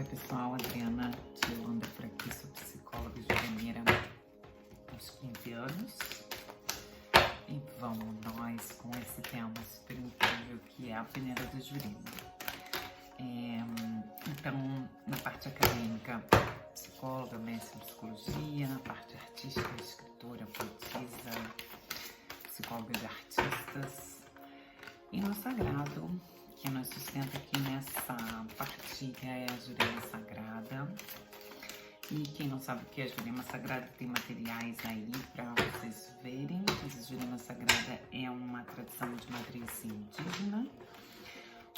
Oi pessoal, Adriana de Holanda por aqui, sou psicóloga e juremineira há uns 15 anos. E vamos nós com esse tema super incrível que é a peneira da Jurema. Então, na parte acadêmica, psicóloga, mestre em psicologia, na parte artística, escritora, poetisa, psicóloga de artistas. E no sagrado, que nós sustenta aqui nessa partilha é a Jurema Sagrada. E quem não sabe o que é a Jurema Sagrada, tem materiais aí para vocês verem. A Jurema Sagrada é uma tradição de matriz indígena,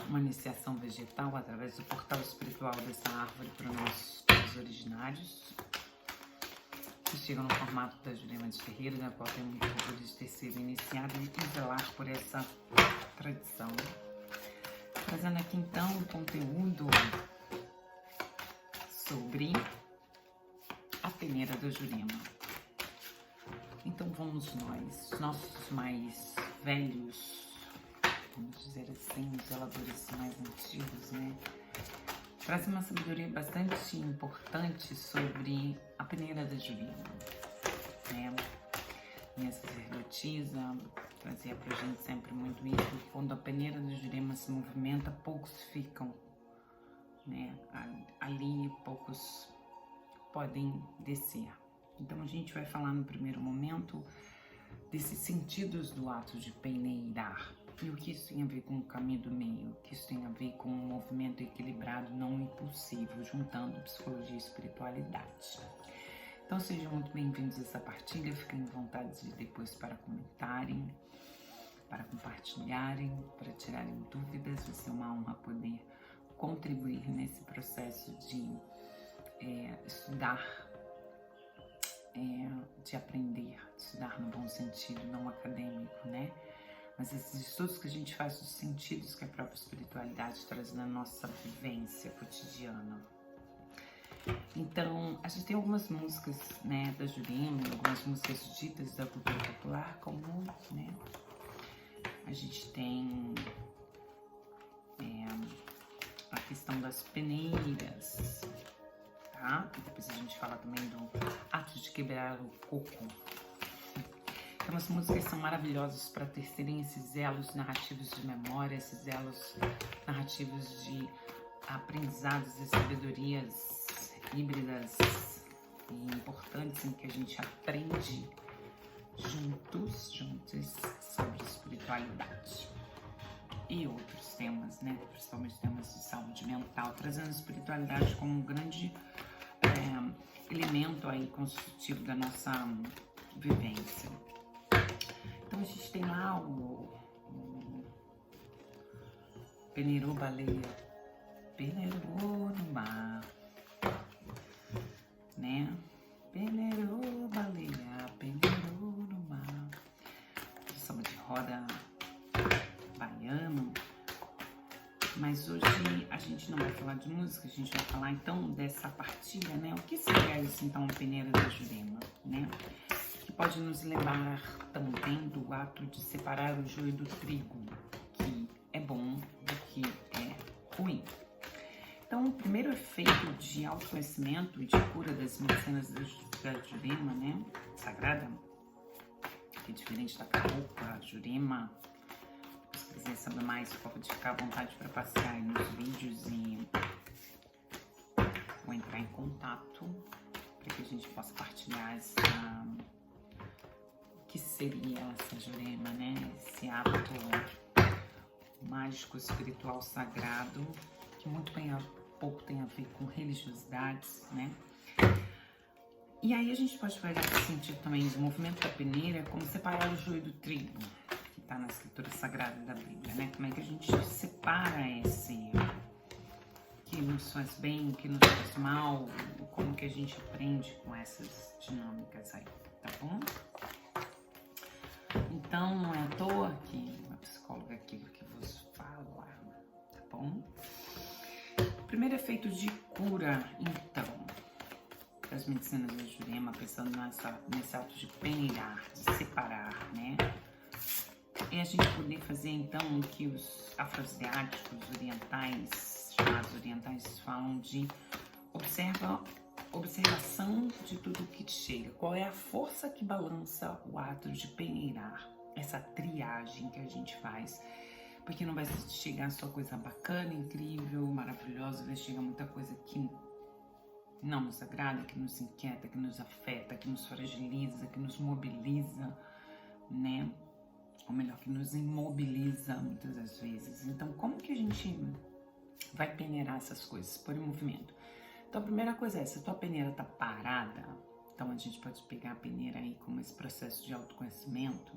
uma iniciação vegetal através do portal espiritual dessa árvore para nossos originários, que chegam no formato da Jurema de Ferreira, na qual tem muito orgulho de ter sido iniciada e zelar por essa tradição. Trazendo aqui então um conteúdo sobre a peneira da Jurema. Então vamos nós, os nossos mais velhos, vamos dizer assim, os zeladores mais antigos, né? Trazem uma sabedoria bastante importante sobre a peneira da Jurema, né? Minha sacerdotisa trazia pra gente sempre muito isso, que quando a peneira da Jurema se movimenta, poucos ficam, né? Ali poucos podem descer. Então a gente vai falar no primeiro momento desses sentidos do ato de peneirar e o que isso tem a ver com o caminho do meio, o que isso tem a ver com um movimento equilibrado, não impulsivo, juntando psicologia e espiritualidade. Então sejam muito bem-vindos a essa partilha, fiquem à vontade de depois para comentarem, para compartilharem, para tirarem dúvidas. Vai ser uma honra poder contribuir nesse processo de estudar, de aprender, de estudar no bom sentido, não acadêmico, né? Mas esses estudos que a gente faz dos sentidos que a própria espiritualidade traz na nossa vivência cotidiana. Então, a gente tem algumas músicas, né, da Jurema, algumas músicas ditas da cultura popular, como, né, a gente tem a questão das peneiras, tá? E depois a gente fala também do ato de quebrar o coco. Então, as músicas são maravilhosas para tecerem esses elos narrativos de memória, esses elos narrativos de aprendizados e sabedorias híbridas e importantes em que a gente aprende juntos sobre espiritualidade e outros temas, né? Principalmente temas de saúde mental, trazendo a espiritualidade como um grande elemento aí constitutivo da nossa vivência. Então a gente tem lá o peneirou baleia, peneirou no mar, né? Peneirou baleia, peneirou no mar. Samba de roda baiano. Mas hoje a gente não vai falar de música, a gente vai falar então dessa partilha, né? O que seria isso então, a peneira da Jurema, né? Que pode nos lembrar também do ato de separar o joio do trigo, que é bom do que é ruim. Então, o primeiro efeito de autoconhecimento e de cura das medicinas da Jurema, né, sagrada, que é diferente da Carroca, Jurema. Se quiser saber mais, pode ficar à vontade para passear aí nos vídeos e vou entrar em contato para que a gente possa partilhar o que seria essa Jurema, né, esse ato mágico, espiritual, sagrado, que muito pouco tem a ver com religiosidades, né? E aí a gente pode pegar esse sentido também do movimento da peneira como separar o joio do trigo, que está na escritura sagrada da Bíblia, né? Como é que a gente separa esse que nos faz bem, que nos faz mal, como que a gente aprende com essas dinâmicas aí, tá bom? Então, não é à toa que uma psicóloga aqui que vos fala, tá bom? Primeiro efeito de cura, então, das medicinas da Jurema, pensando nesse ato de peneirar, de separar, né? É a gente poder fazer, então, o que os afroasiáticos, orientais, chamados orientais, falam de observação de tudo que chega. Qual é a força que balança o ato de peneirar? Essa triagem que a gente faz. Porque não vai chegar só coisa bacana, incrível, maravilhosa, vai chegar muita coisa que não nos agrada, que nos inquieta, que nos afeta, que nos fragiliza, que nos mobiliza, né? Ou melhor, que nos imobiliza muitas das vezes. Então, como que a gente vai peneirar essas coisas? Por em movimento. Então, a primeira coisa é, se a tua peneira tá parada, então a gente pode pegar a peneira aí como esse processo de autoconhecimento,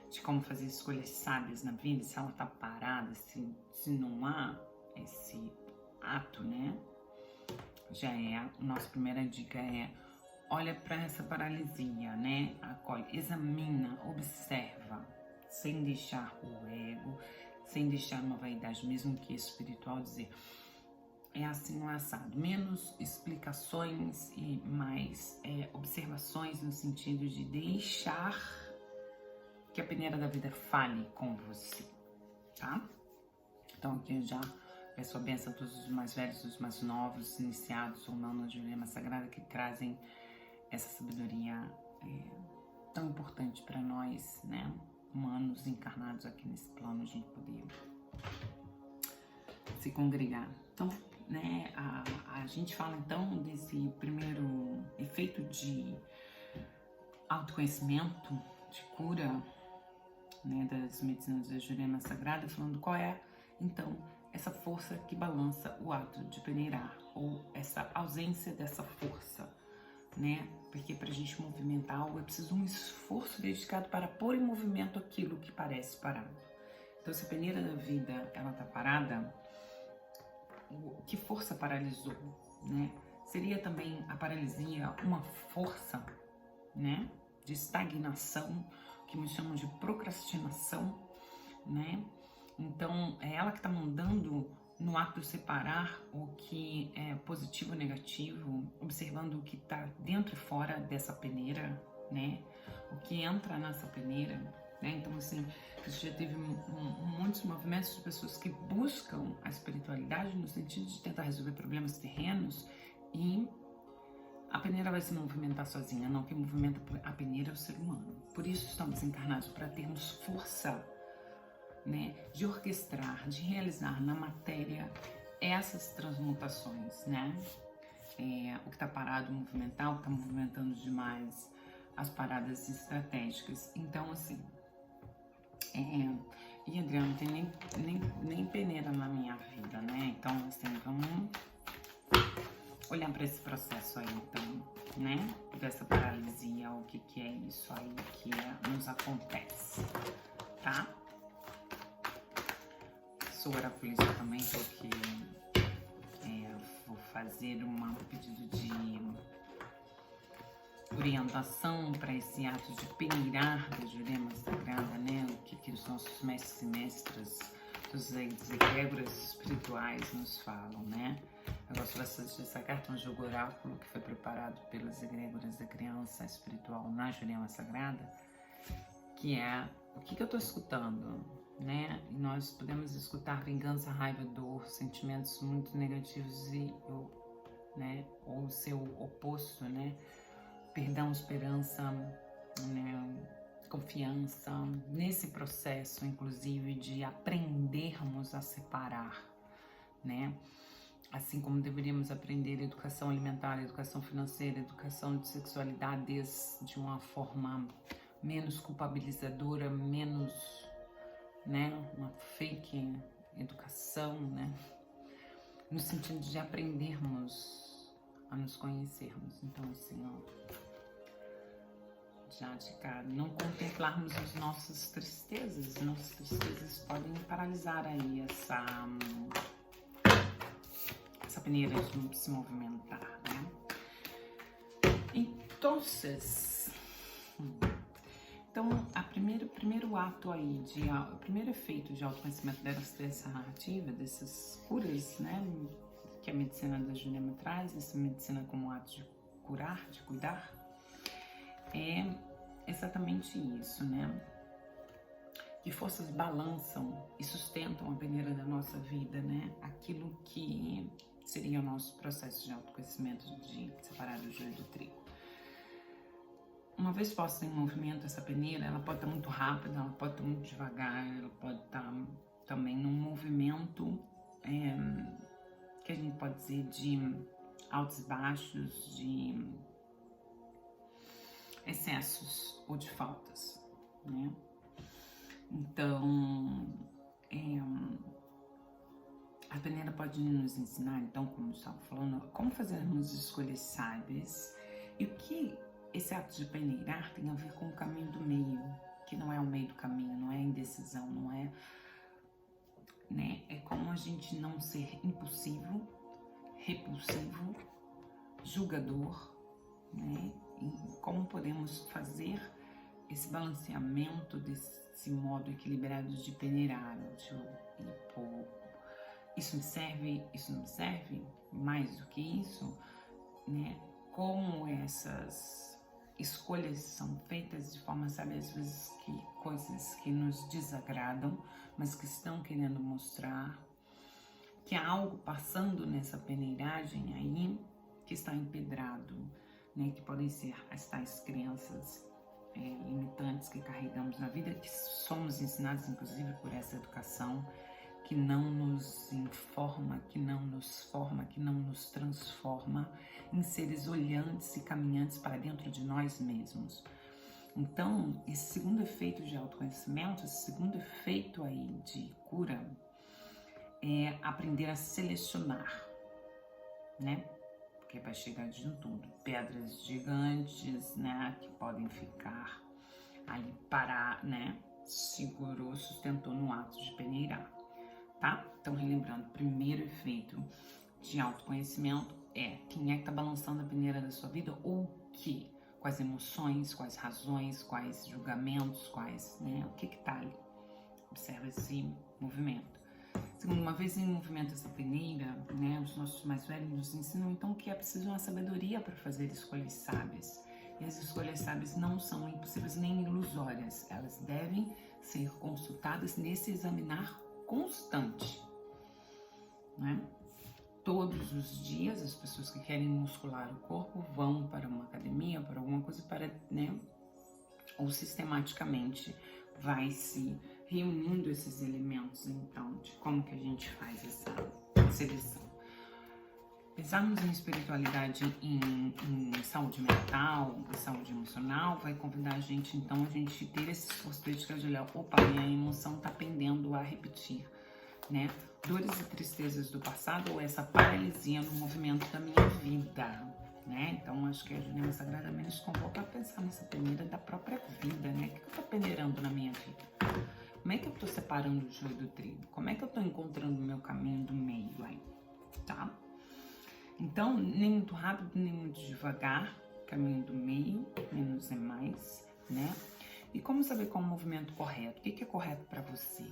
de como fazer escolhas sábias na vida, se ela tá parada, se não há esse ato, né? Já é, a nossa primeira dica é, olha para essa paralisia, né? Acolhe, examina, observa, sem deixar o ego, sem deixar uma vaidade, mesmo que espiritual, dizer, é assim, não é assado. Menos explicações e mais observações no sentido de deixar que a peneira da vida fale com você, tá? Então aqui eu já peço a bênção a todos os mais velhos, os mais novos, iniciados ou não na Jurema Sagrada, que trazem essa sabedoria tão importante para nós, né? Humanos encarnados aqui nesse plano, a gente poder se congregar. Então, né, a gente fala então desse primeiro efeito de autoconhecimento, de cura, né, das medicinas da Jurema Sagrada, falando qual é, então, essa força que balança o ato de peneirar, ou essa ausência dessa força, né? Porque para a gente movimentar algo é preciso um esforço dedicado para pôr em movimento aquilo que parece parado. Então, se a peneira da vida ela tá parada, que força paralisou, né? Seria também a paralisia uma força, né? De estagnação, que me chamam de procrastinação, né? Então, é ela que está mandando no ato separar o que é positivo e negativo, observando o que está dentro e fora dessa peneira, né? O que entra nessa peneira, né? Então, assim, a gente já teve muitos movimentos de pessoas que buscam a espiritualidade no sentido de tentar resolver problemas terrenos e a peneira vai se movimentar sozinha, não, quem movimenta a peneira é o ser humano. Por isso estamos encarnados, para termos força, né, de orquestrar, de realizar na matéria essas transmutações, né? O que está parado movimentar, o que está movimentando demais, as paradas estratégicas. Então, assim, e Adriana, não tem nem peneira na minha vida, né? Então, assim, vamos olhar para esse processo aí, então, né? Dessa paralisia, o que é isso aí que nos acontece, tá? Sou oraculista também, porque vou fazer um pedido de orientação para esse ato de peneirar da Jurema Sagrada, né? O que os nossos mestres e mestras dos egrégoras espirituais nos falam, né? Eu gosto bastante dessa carta, um jogo oráculo que foi preparado pelas egrégoras da criança espiritual na Jurema Sagrada, que é o que eu estou escutando, né? E nós podemos escutar vingança, raiva, dor, sentimentos muito negativos né? Ou o seu oposto, né? Perdão, esperança, né? Confiança, nesse processo, inclusive, de aprendermos a separar, né? Assim como deveríamos aprender educação alimentar, educação financeira, educação de sexualidades de uma forma menos culpabilizadora, menos, né, uma fake educação, né, no sentido de aprendermos a nos conhecermos. Então, assim, ó, já de cara, não contemplarmos as nossas tristezas podem paralisar aí essa peneira de se movimentar, né? Então, primeiro ato aí, o primeiro efeito de autoconhecimento dessa narrativa, dessas curas, né, que a medicina da Jurema traz, essa medicina como ato de curar, de cuidar, é exatamente isso, né? Que forças balançam e sustentam a peneira da nossa vida, né? Aquilo que seria o nosso processo de autoconhecimento, de separar o joio do trigo. Uma vez posta em movimento essa peneira, ela pode estar muito rápida, ela pode estar muito devagar, ela pode estar também num movimento que a gente pode dizer de altos e baixos, de excessos ou de faltas, né? Então, a peneira pode nos ensinar, então, como eu estava falando, como fazermos escolhas sábias e o que esse ato de peneirar tem a ver com o caminho do meio, que não é o meio do caminho, não é a indecisão, não é, né? É como a gente não ser impulsivo, repulsivo, julgador, né? E como podemos fazer esse balanceamento desse modo equilibrado de peneirar, isso me serve, isso não me serve, mais do que isso, né? Como essas escolhas são feitas de forma, sabe, às vezes que coisas que nos desagradam, mas que estão querendo mostrar que há algo passando nessa peneiragem aí que está empedrado, né? Que podem ser as tais crenças limitantes que carregamos na vida, que somos ensinados inclusive por essa educação que não nos informa, que não nos forma, que não nos transforma em seres olhantes e caminhantes para dentro de nós mesmos. Então, esse segundo efeito de autoconhecimento, esse segundo efeito aí de cura, é aprender a selecionar, né? Porque vai chegar de tudo, pedras gigantes, né? Que podem ficar ali parar, né? Segurou, sustentou no ato de peneirar. Tá? Então, relembrando, o primeiro efeito de autoconhecimento é quem é que tá balançando a peneira da sua vida ou o que? Quais emoções, quais razões, quais julgamentos, quais, né? O que tá ali? Observa esse movimento. Segundo, uma vez em movimento essa peneira, né? Os nossos mais velhos nos ensinam então que é preciso uma sabedoria para fazer escolhas sábias. E as escolhas sábias não são impossíveis nem ilusórias. Elas devem ser consultadas nesse examinar constante, né? Todos os dias as pessoas que querem muscular o corpo vão para uma academia, para alguma coisa, para, né? Ou sistematicamente vai se reunindo esses elementos, então, de como que a gente faz essa seleção. Pensarmos em espiritualidade, em saúde mental, em saúde emocional, vai convidar a gente, então, a gente ter esse esforço crítico de olhar, opa, minha emoção está pendendo a repetir, né? Dores e tristezas do passado ou essa paralisia no movimento da minha vida, né? Então, acho que a Jurema Sagrada nos convoca a pensar nessa peneira da própria vida, né? O que eu estou peneirando na minha vida? Como é que eu estou separando o joio do trigo? Como é que eu estou encontrando o meu caminho do meio aí, tá? Então, nem muito rápido, nem muito devagar, caminho do meio, menos é mais, né? E como saber qual é o movimento correto? O que é correto para você?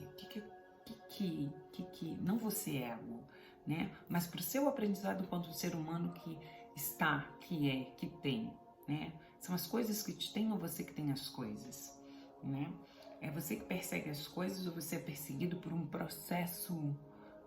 Não você ego, né? Mas para o seu aprendizado enquanto ser humano que está, que é, que tem, né? São as coisas que te têm ou você que tem as coisas, né? É você que persegue as coisas ou você é perseguido por um processo,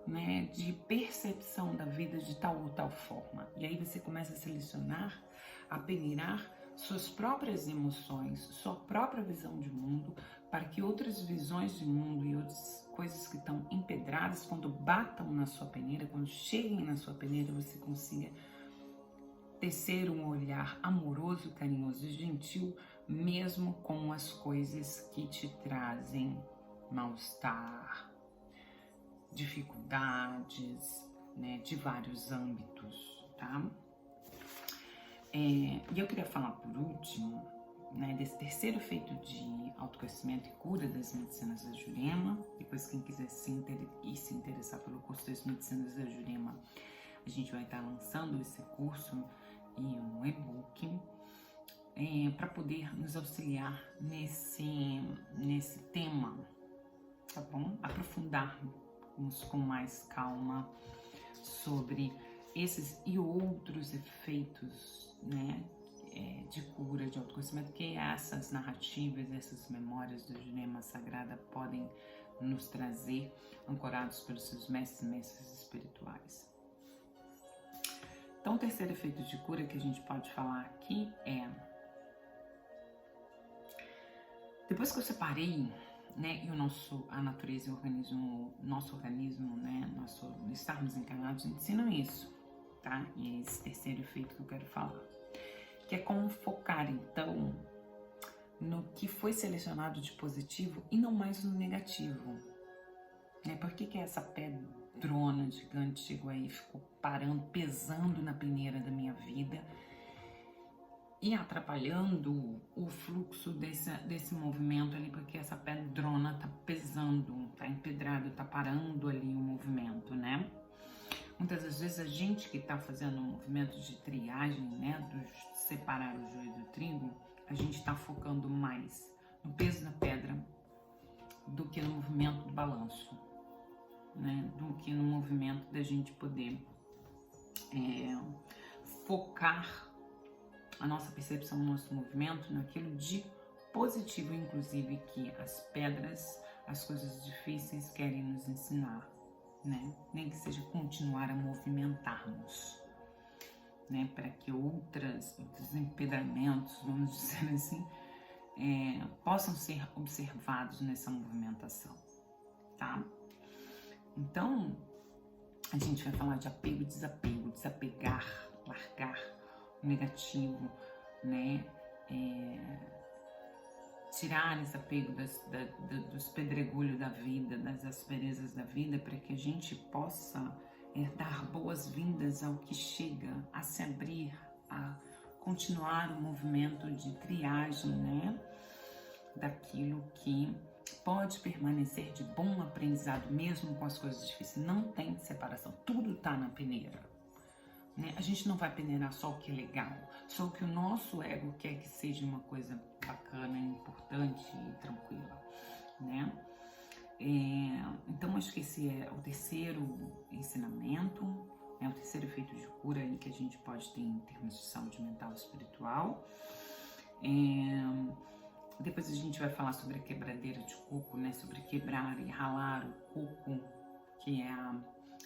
né, de percepção da vida de tal ou tal forma. E aí você começa a selecionar, a peneirar suas próprias emoções, sua própria visão de mundo, para que outras visões de mundo e outras coisas que estão empedradas, quando batam na sua peneira, quando cheguem na sua peneira, você consiga tecer um olhar amoroso, carinhoso e gentil, mesmo com as coisas que te trazem mal-estar, dificuldades, né, de vários âmbitos, tá? E eu queria falar por último, né, desse terceiro efeito de autoconhecimento e cura das medicinas da Jurema. Depois, quem quiser se interessar pelo curso das medicinas da Jurema, a gente vai estar lançando esse curso e um e-book para poder nos auxiliar nesse tema, tá bom? Aprofundarmos com mais calma sobre esses e outros efeitos, né, de cura, de autoconhecimento que essas narrativas, essas memórias do Jurema Sagrada podem nos trazer, ancorados pelos seus mestres e mestres espirituais. Então, o terceiro efeito de cura que a gente pode falar aqui é: depois que eu separei, né, e a natureza e o organismo, nosso organismo, né, estarmos encarnados ensinam isso, tá? E é esse terceiro efeito que eu quero falar, que é como focar, então, no que foi selecionado de positivo e não mais no negativo, né? Por que essa pedrona gigante chegou aí e ficou parando, pesando na peneira da minha vida e atrapalhando o fluxo desse movimento ali, porque essa pedrona tá pesando, tá empedrado, tá parando ali o movimento, né? Muitas das vezes a gente que tá fazendo um movimento de triagem, né, de separar o joio do trigo, a gente tá focando mais no peso da pedra do que no movimento do balanço, né, do que no movimento da gente poder focar a nossa percepção, o nosso movimento naquilo de positivo, inclusive, que as pedras, as coisas difíceis querem nos ensinar, né? Nem que seja continuar a movimentarmos, né? Para que outros empedramentos, vamos dizer assim, possam ser observados nessa movimentação, tá? Então, a gente vai falar de apego e desapego, desapegar, largar o negativo, né? Tirar esse apego dos pedregulhos da vida, das asperezas da vida, para que a gente possa dar boas-vindas ao que chega, a se abrir, a continuar o movimento de triagem, né? Daquilo que pode permanecer de bom aprendizado mesmo com as coisas difíceis. Não tem separação, tudo tá na peneira, né? A gente não vai peneirar só o que é legal, só o que o nosso ego quer que seja uma coisa bacana, importante e tranquila, né? Então acho que esse é o terceiro ensinamento, né? O terceiro efeito de cura aí que a gente pode ter em termos de saúde mental e espiritual. Depois a gente vai falar sobre a quebradeira de coco, né? Sobre quebrar e ralar o coco, que é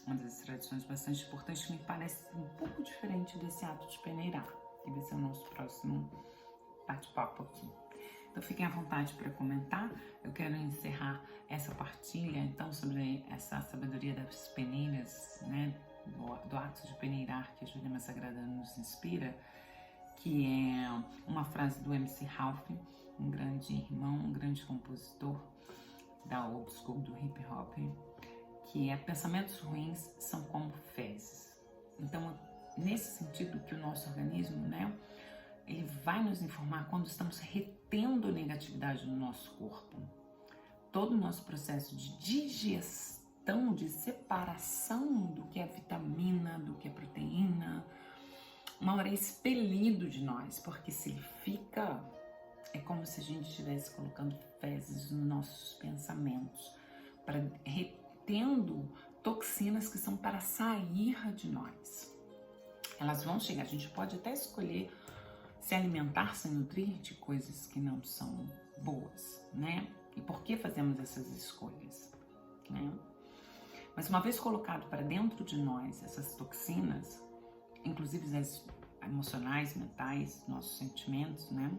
uma das tradições bastante importantes, que me parece um pouco diferente desse ato de peneirar, que vai ser o nosso próximo bate-papo aqui. Então fiquem à vontade para comentar. Eu quero encerrar essa partilha, então, sobre essa sabedoria das peneiras, né? Do ato de peneirar que a Jurema Sagrada nos inspira, que é uma frase do MC Ralph, um grande irmão, um grande compositor da old school, do hip hop, que é: pensamentos ruins são como fezes. Então, nesse sentido que o nosso organismo, né, ele vai nos informar quando estamos retendo negatividade no nosso corpo. Todo o nosso processo de digestão, de separação do que é vitamina, do que é proteína, uma hora é expelido de nós, porque se ele fica, é como se a gente estivesse colocando fezes nos nossos pensamentos, retendo toxinas que são para sair de nós. Elas vão chegar, a gente pode até escolher se alimentar, se nutrir de coisas que não são boas, né? E por que fazemos essas escolhas, né? Mas uma vez colocado para dentro de nós essas toxinas, inclusive as emocionais, mentais, nossos sentimentos, né?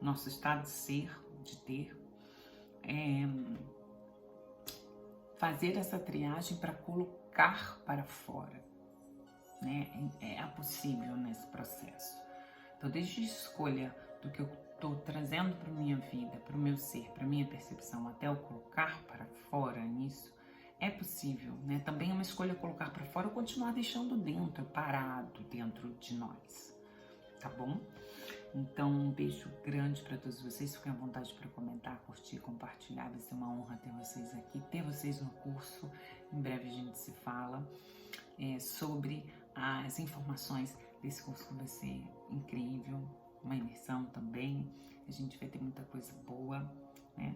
Nosso estado de ser, de ter, fazer essa triagem para colocar para fora, né? É possível nesse processo. Então, desde a escolha do que eu estou trazendo para minha vida, para o meu ser, para minha percepção, até eu colocar para fora nisso, é possível, né? Também é uma escolha colocar para fora ou continuar deixando dentro, parado dentro de nós, tá bom? Então, um beijo grande para todos vocês. Fiquem à vontade para comentar, curtir, compartilhar. Vai ser uma honra ter vocês aqui, ter vocês no curso. Em breve a gente se fala sobre as informações desse curso, que vai ser incrível. Uma imersão também. A gente vai ter muita coisa boa, né?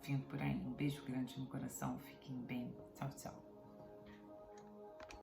Vindo por aí. Um beijo grande no coração. Fiquem bem. Tchau, tchau.